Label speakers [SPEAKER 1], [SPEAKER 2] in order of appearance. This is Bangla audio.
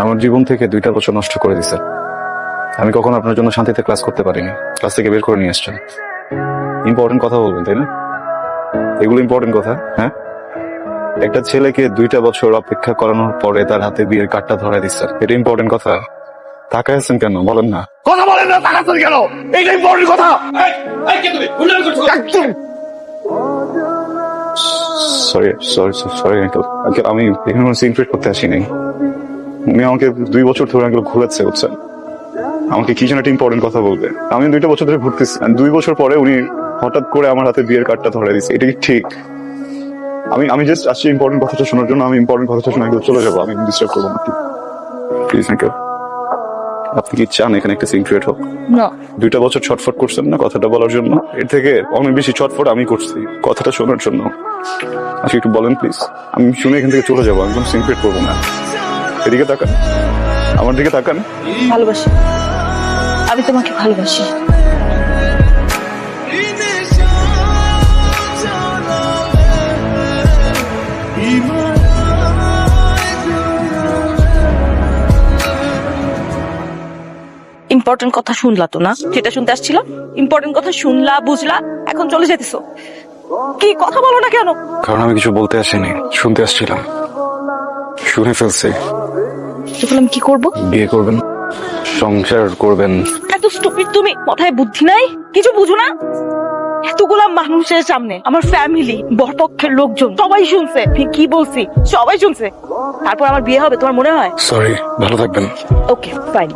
[SPEAKER 1] আমার জীবন থেকে 2টা বছর নষ্ট করে দিছে। আমি কখনো আপনার জন্য শান্তিতে ক্লাস করতে পারিনি, ক্লাস থেকে বের করে নিয়ে আসছেন। ইম্পর্টেন্ট কথা বলবেন তাই না? এগুলো ইম্পর্টেন্ট কথা। হ্যাঁ, একটা ছেলেকে 2টা বছর অপেক্ষা করানোর পরে তার হাতে বিয়ের কার্ডটা ধরাই দিচ্ছে, এটা ইম্পর্টেন্ট কথা? তাকায় আছেন কেন বলেন না?
[SPEAKER 2] কথা বলেন না, তাকাচ্ছেন কেন? এইটা ইম্পর্টেন্ট কথা।
[SPEAKER 1] Sorry sorry sorry uncle, uncle আমি এখানে কোনো সিনক্রেট করতে আসিনি। উনি আমাকে 2 বছর ধরে আঙ্কেল ঘুরাচ্ছে, বুঝছেন? আমাকে কি যেন একটা ইম্পর্টেন্ট কথা বলবে। আমি 2টা বছর ধরে ঘুরতেছি, 2 বছর পরে উনি হঠাৎ করে আমার হাতে বিয়ের কার্ডটা ধরে দিচ্ছে, এটা কি ঠিক? আমি জাস্ট আসছি ইম্পর্টেন্ট কথাটা শোনার জন্য। আমি ইম্পর্টেন্ট কথাটা শুনে আঙ্কেল চলে যাবো, আমি ডিস্টার্ব করবো না প্লিজ আঙ্কেল। আপনি কি চান এখানে একটা সিন ক্রিয়েট হোক?
[SPEAKER 3] না
[SPEAKER 1] 2টা বছর ছটফট করছেন না কথাটা বলার জন্য, এর থেকে অনেক বেশি ছটফট আমি করছি কথাটা শোনার জন্য। আচ্ছা একটু বলেন প্লিজ, আমি শুনে এখান থেকে চলে যাবো, আমি কোনো সিন ক্রিয়েট করবো না। এদিকে তাকান, আমার দিকে তাকান।
[SPEAKER 3] ভালোবাসি, আমি তোমাকে ভালোবাসি। ইম্পর্টেন্ট কথা শুনলা তো না? যেটা শুনতে আসছিলাম ইম্পর্টেন্ট কথা শুনলা, বুঝলা, এখন চলে যেতেছো। কি কথা বলো না কেন?
[SPEAKER 1] কারণ আমি কিছু বলতে আসিনি, শুনতে আসছিলাম। শুনে ফেলছি।
[SPEAKER 3] তখন আমি কি করবো?
[SPEAKER 1] বিয়ে করবেন, সংসার করবেন।
[SPEAKER 3] এত স্টুপিড তুমি, মাথায় বুদ্ধি নাই, কিছু বুঝো না? এতগুলা মানুষের সামনে আমার ফ্যামিলি, বরপক্ষের লোকজন সবাই শুনছে আমি কি বলছি, সবাই শুনছে। তারপর আমার বিয়ে হবে তোমার মনে হয়?
[SPEAKER 1] সরি, ভালো থাকবেন।
[SPEAKER 3] Okay fine.